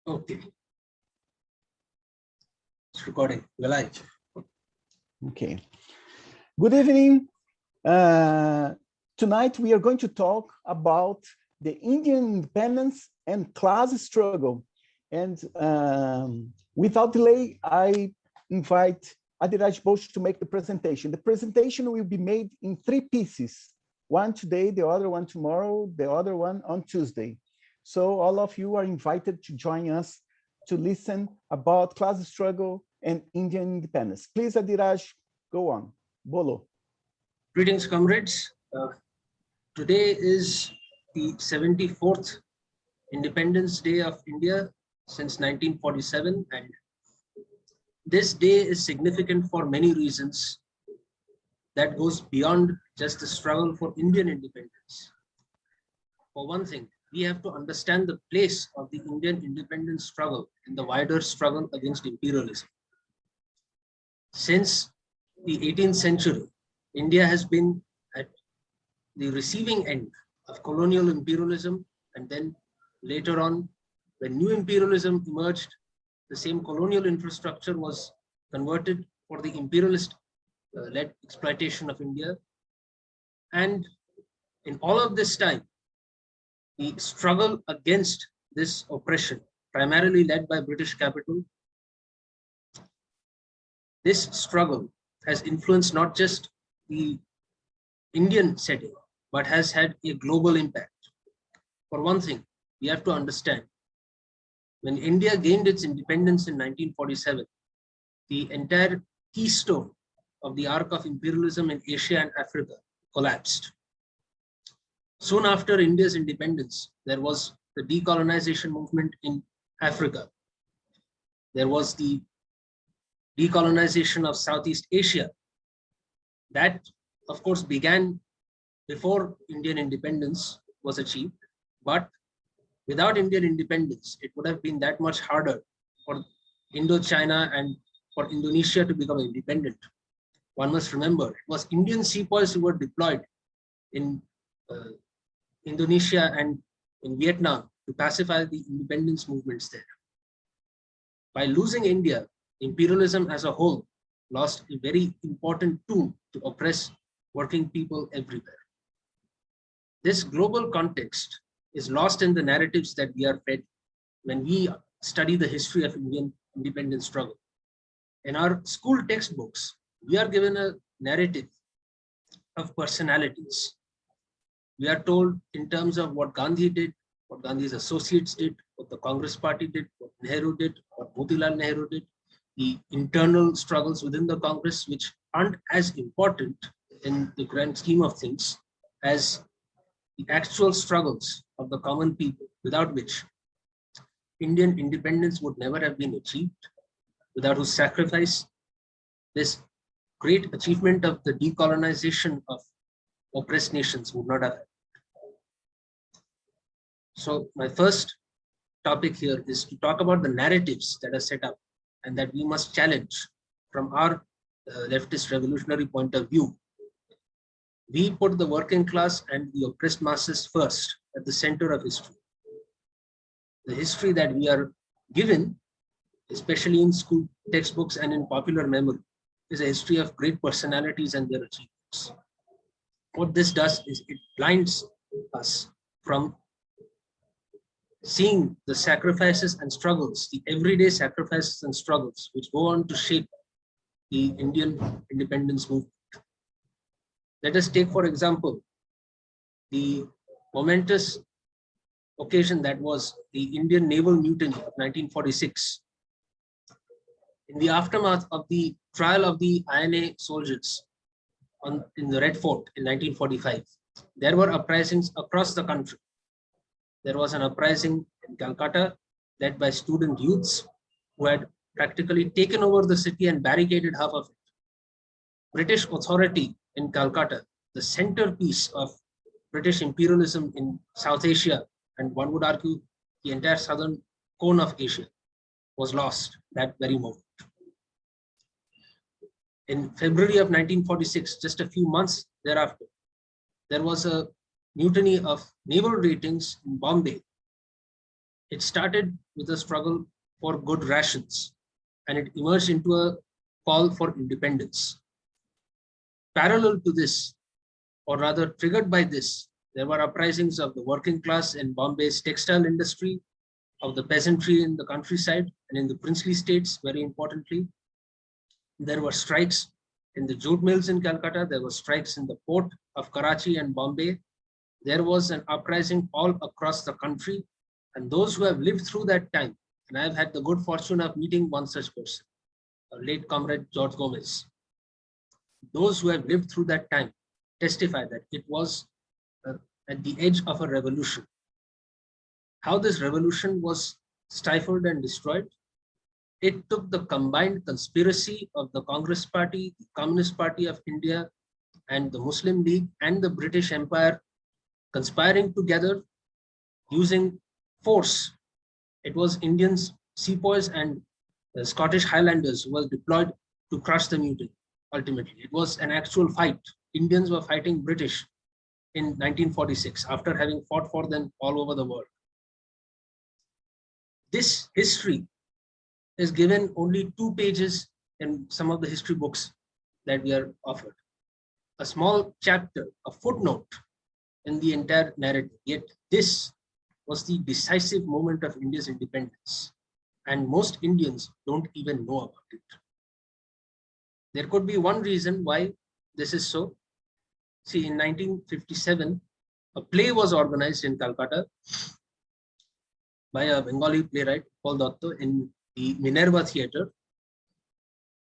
Okay. It's recording. We're live. Okay. Good evening. Tonight we are going to talk about the Indian independence and class struggle. And without delay, I invite Adiraj Bosch to make the presentation. The presentation will be made in 3 pieces. One today, the other one tomorrow, the other one on Tuesday. So all of you are invited to join us to listen about class struggle and Indian independence. Please, Adiraj, go on. Bolo. Greetings, comrades. Today is the 74th Independence Day of India since 1947, and this day is significant for many reasons that goes beyond just the struggle for Indian independence. For one thing, we have to understand the place of the Indian independence struggle in the wider struggle against imperialism. Since the 18th century, India has been at the receiving end of colonial imperialism, and then later on, when new imperialism emerged, the same colonial infrastructure was converted for the imperialist-led exploitation of India. And in all of this time, the struggle against this oppression, primarily led by British capital, this struggle has influenced not just the Indian setting, but has had a global impact. For one thing, we have to understand, when India gained its independence in 1947, the entire keystone of the arc of imperialism in Asia and Africa collapsed. Soon after India's independence, there was the decolonization movement in Africa. There was the decolonization of Southeast Asia. That, of course, began before Indian independence was achieved. But without Indian independence, it would have been that much harder for Indochina and for Indonesia to become independent. One must remember, it was Indian sepoys who were deployed in Indonesia and in Vietnam to pacify the independence movements there. By losing India, imperialism as a whole lost a very important tool to oppress working people everywhere. This global context is lost in the narratives that we are fed when we study the history of Indian independence struggle. In our school textbooks, we are given a narrative of personalities. We are told in terms of what Gandhi did, what Gandhi's associates did, what the Congress party did, what Nehru did, what Motilal Nehru did, the internal struggles within the Congress, which aren't as important in the grand scheme of things as the actual struggles of the common people, without which Indian independence would never have been achieved, without whose sacrifice this great achievement of the decolonization of oppressed nations would not have happened. So my first topic here is to talk about the narratives that are set up and that we must challenge from our leftist revolutionary point of view. We put the working class and the oppressed masses first at the center of history. The history that we are given, especially in school textbooks and in popular memory, is a history of great personalities and their achievements. What this does is it blinds us from seeing the sacrifices and struggles, the everyday sacrifices and struggles, which go on to shape the Indian independence movement. Let us take, for example, the momentous occasion that was the Indian naval mutiny of 1946. In the aftermath of the trial of the INA soldiers in the Red Fort in 1945, there were uprisings across the country. There was an uprising in Calcutta led by student youths who had practically taken over the city and barricaded half of it. British authority in Calcutta, the centerpiece of British imperialism in South Asia, and one would argue the entire southern cone of Asia, was lost that very moment. In February of 1946, just a few months thereafter, there was a mutiny of naval ratings in Bombay. It started with a struggle for good rations, and it emerged into a call for independence. Parallel to this, or rather triggered by this, there were uprisings of the working class in Bombay's textile industry, of the peasantry in the countryside and in the princely states, very importantly. There were strikes in the jute mills in Calcutta. There were strikes in the port of Karachi and Bombay. There was an uprising all across the country. And those who have lived through that time, and I have had the good fortune of meeting one such person, late comrade George Gomez. Those who have lived through that time testify that it was at the edge of a revolution. How this revolution was stifled and destroyed? It took the combined conspiracy of the Congress Party, the Communist Party of India, and the Muslim League and the British Empire conspiring together using force. It was Indians, sepoys, and the Scottish Highlanders who were deployed to crush the mutiny. Ultimately, it was an actual fight. Indians were fighting British in 1946 after having fought for them all over the world. This history is given only 2 pages in some of the history books that we are offered. A small chapter, a footnote in the entire narrative. Yet this was the decisive moment of India's independence, and most Indians don't even know about it. There could be one reason why this is so. See, in 1957, a play was organized in Calcutta by a Bengali playwright, Paul Dotto, in the Minerva Theatre.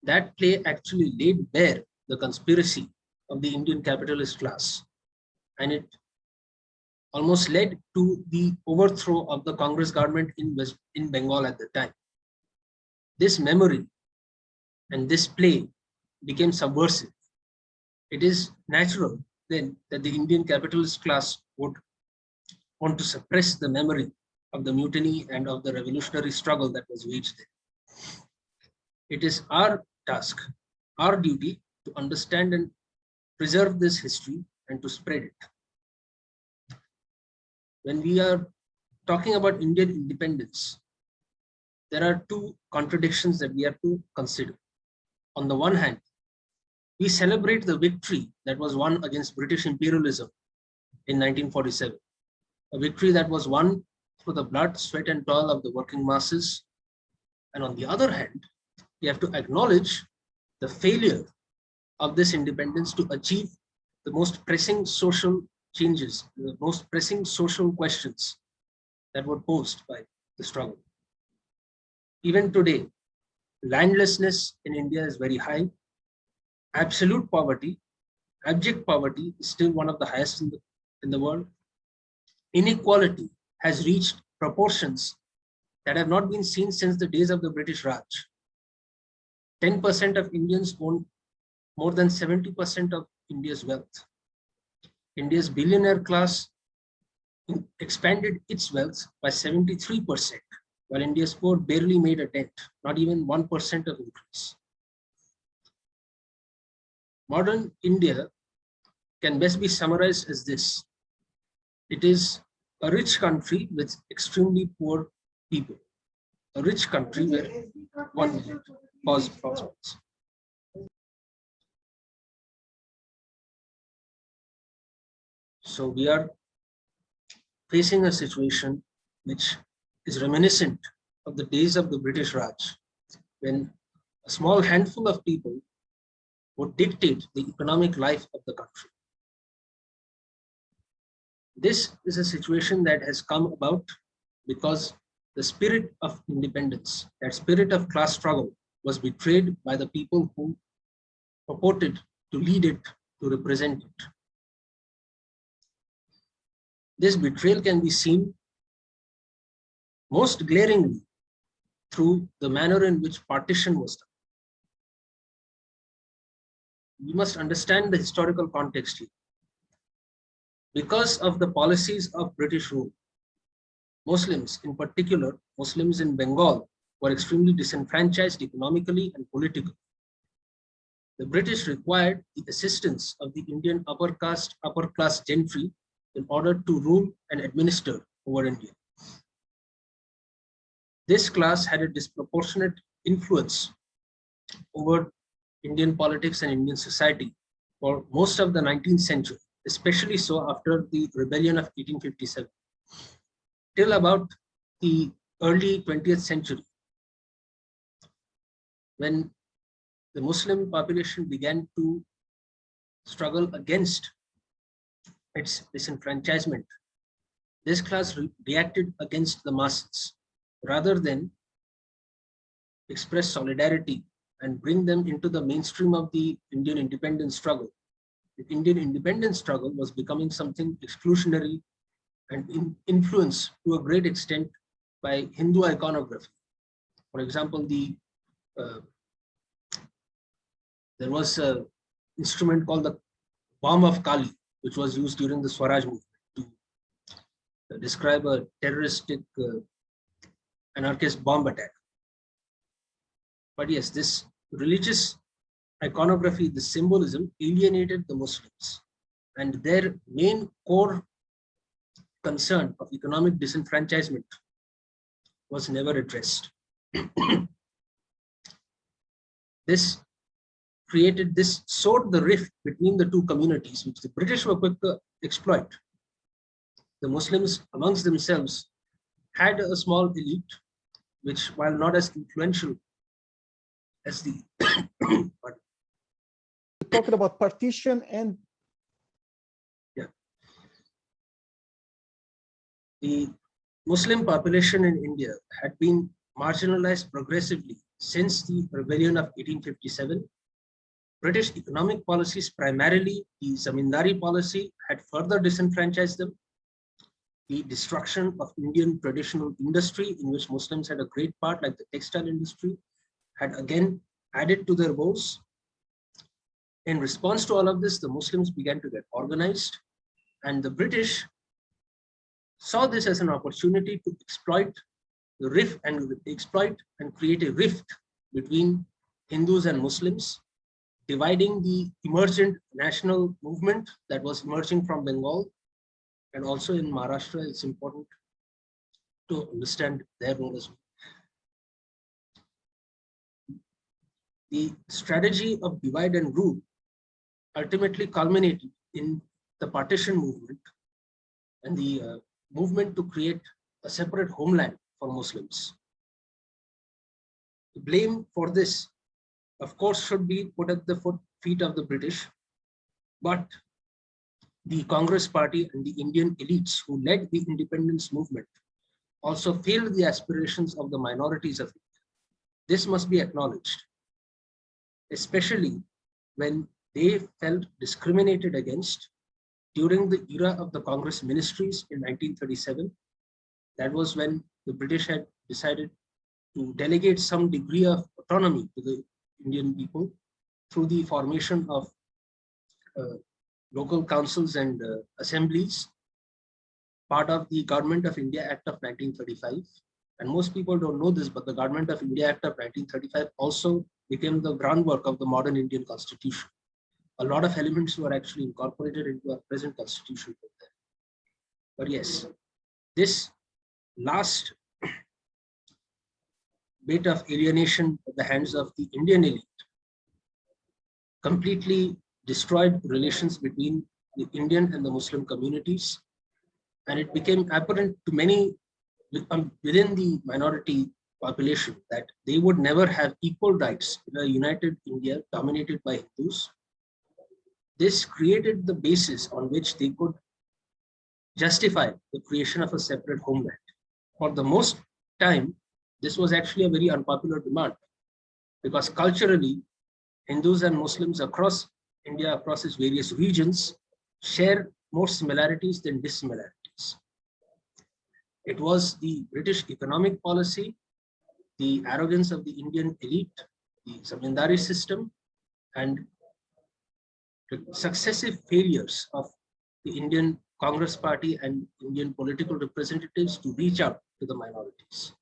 That play actually laid bare the conspiracy of the Indian capitalist class, and it almost led to the overthrow of the Congress government in Bengal at the time. This memory and this play became subversive. It is natural then that the Indian capitalist class would want to suppress the memory of the mutiny and of the revolutionary struggle that was waged there. It is our task, our duty to understand and preserve this history and to spread it. When we are talking about Indian independence, there are 2 contradictions that we have to consider. On the one hand, we celebrate the victory that was won against British imperialism in 1947, a victory that was won through the blood, sweat, and toil of the working masses. And on the other hand, we have to acknowledge the failure of this independence to achieve the most pressing social changes, the most pressing social questions that were posed by the struggle. Even today, landlessness in India is very high. Absolute poverty, abject poverty is still one of the highest in the world. Inequality has reached proportions that have not been seen since the days of the British Raj. 10% of Indians own more than 70% of India's wealth. India's billionaire class expanded its wealth by 73%, while India's poor barely made a dent, not even 1% of increase. Modern India can best be summarized as this. It is a rich country with extremely poor people. A rich country where one minute. Pause. So we are facing a situation which is reminiscent of the days of the British Raj, when a small handful of people would dictate the economic life of the country. This is a situation that has come about because the spirit of independence, that spirit of class struggle, was betrayed by the people who purported to lead it, to represent it. This betrayal can be seen most glaringly through the manner in which partition was done. We must understand the historical context here. Because of the policies of British rule, Muslims, in particular, Muslims in Bengal, were extremely disenfranchised economically and politically. The British required the assistance of the Indian upper class gentry in order to rule and administer over India. This class had a disproportionate influence over Indian politics and Indian society for most of the 19th century, especially so after the rebellion of 1857, till about the early 20th century, when the Muslim population began to struggle against its disenfranchisement. This class reacted against the masses rather than express solidarity and bring them into the mainstream of the Indian independence struggle. The Indian independence struggle was becoming something exclusionary and influenced to a great extent by Hindu iconography. For example, there was an instrument called the Bomb of Kali, which was used during the Swaraj movement to describe a terroristic anarchist bomb attack. But yes, this religious iconography, the symbolism alienated the Muslims, and their main core concern of economic disenfranchisement was never addressed. This sowed the rift between the two communities, which the British were quick to exploit. The Muslims amongst themselves had a small elite, which, while not as influential as the Talking about partition and the Muslim population in India had been marginalized progressively since the rebellion of 1857. British economic policies, primarily the zamindari policy, had further disenfranchised them. The destruction of Indian traditional industry, in which Muslims had a great part, like the textile industry, had again added to their woes. In response to all of this, the Muslims began to get organized, and the British saw this as an opportunity to exploit the rift and create a rift between Hindus and Muslims, dividing the emergent national movement that was emerging from Bengal, and also in Maharashtra. It's important to understand their role as well. The strategy of divide and rule ultimately culminated in the partition movement and the movement to create a separate homeland for Muslims. The blame for this, of course, should be put at the feet of the British, but the Congress Party and the Indian elites who led the independence movement also failed the aspirations of the minorities of India. This must be acknowledged, especially when they felt discriminated against during the era of the Congress ministries in 1937. That was when the British had decided to delegate some degree of autonomy to the Indian people through the formation of local councils and assemblies, part of the Government of India Act of 1935. And most people don't know this, but the Government of India Act of 1935 also became the groundwork of the modern Indian Constitution. A lot of elements were actually incorporated into our present Constitution. But yes, this last bit of alienation at the hands of the Indian elite completely destroyed relations between the Indian and the Muslim communities. And it became apparent to many within the minority population that they would never have equal rights in a united India dominated by Hindus. This created the basis on which they could justify the creation of a separate homeland. For the most time, this was actually a very unpopular demand, because culturally, Hindus and Muslims across India, across its various regions, share more similarities than dissimilarities. It was the British economic policy, the arrogance of the Indian elite, the zamindari system, and the successive failures of the Indian Congress Party and Indian political representatives to reach out to the minorities.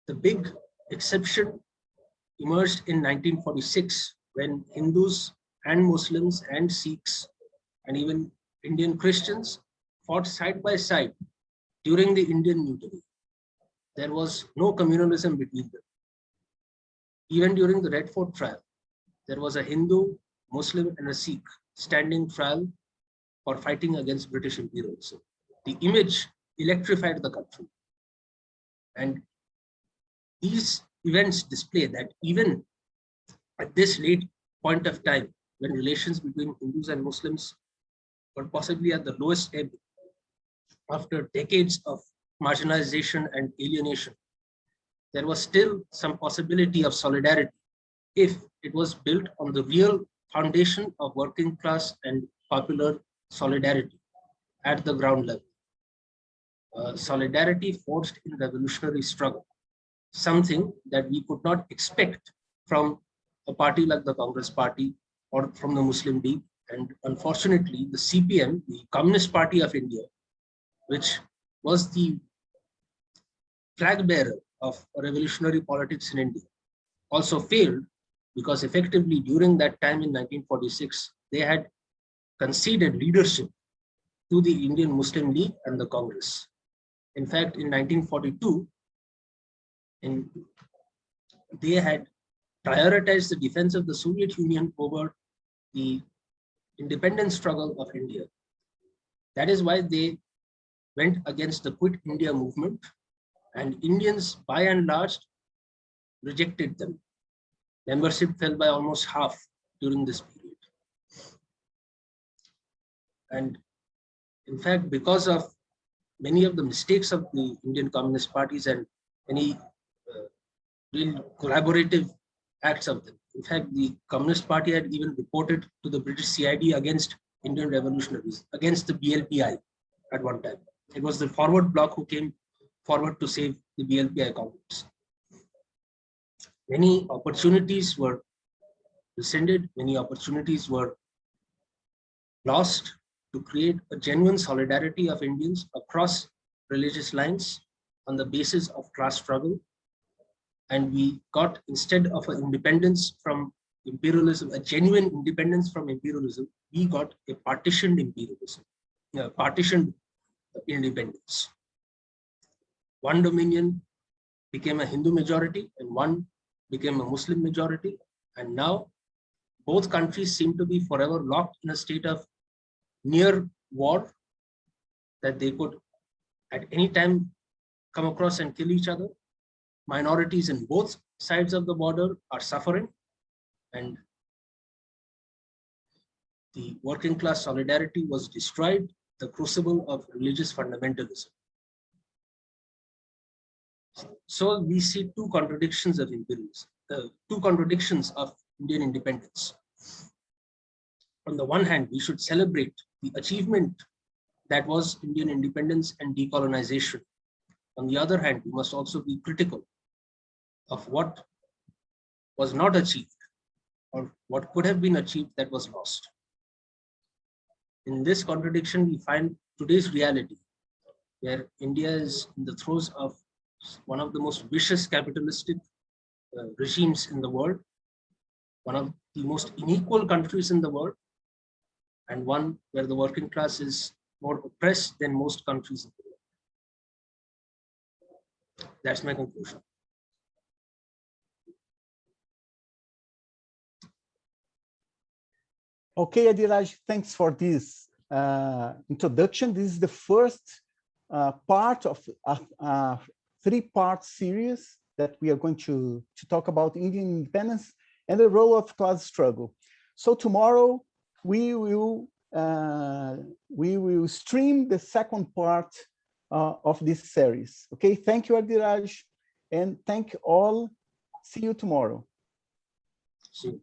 The big exception emerged in 1946, when Hindus and Muslims and Sikhs and even Indian Christians fought side by side during the Indian Mutiny, there was no communalism between them. Even during the Red Fort trial, there was a Hindu, Muslim, and a Sikh standing trial for fighting against British imperialism. The image electrified the country. And these events display that even at this late point of time, when relations between Hindus and Muslims were possibly at the lowest ebb, after decades of marginalization and alienation, there was still some possibility of solidarity if it was built on the real foundation of working class and popular solidarity at the ground level. Solidarity forged in revolutionary struggle, something that we could not expect from a party like the Congress Party or from the Muslim League. And unfortunately, the CPM, the Communist Party of India, which was the flag bearer of revolutionary politics in India, also failed because effectively during that time in 1946, they had conceded leadership to the Indian Muslim League and the Congress. In fact, in 1942, they had prioritized the defense of the Soviet Union over the independence struggle of India. That is why they went against the Quit India movement, and Indians by and large rejected them. Membership fell by almost half during this period. And in fact, because of many of the mistakes of the Indian Communist parties and many real collaborative acts of them. In fact, the Communist Party had even reported to the British CID against Indian revolutionaries, against the BLPI at one time. It was the forward bloc who came forward to save the BLPI comrades. Many opportunities were rescinded, many opportunities were lost to create a genuine solidarity of Indians across religious lines on the basis of class struggle. And we got, instead of an independence from imperialism, a genuine independence from imperialism, we got a partitioned imperialism, partitioned independence. One dominion became a Hindu majority and one became a Muslim majority. And now both countries seem to be forever locked in a state of near war, that they could at any time come across and kill each other. Minorities in both sides of the border are suffering, and the working class solidarity was destroyed, the crucible of religious fundamentalism. So we see two contradictions of imperialism, two contradictions of Indian independence. On the one hand, we should celebrate the achievement that was Indian independence and decolonization. On the other hand, we must also be critical of what was not achieved or what could have been achieved that was lost. In this contradiction, we find today's reality, where India is in the throes of one of the most vicious capitalistic regimes in the world, one of the most unequal countries in the world, and one where the working class is more oppressed than most countries in the world. That's my conclusion. Okay, Adiraj, thanks for this introduction. This is the first part of a three-part series that we are going to talk about Indian independence and the role of class struggle. So tomorrow we will stream the second part of this series. Okay, thank you, Adiraj, and thank you all. See you tomorrow. See you.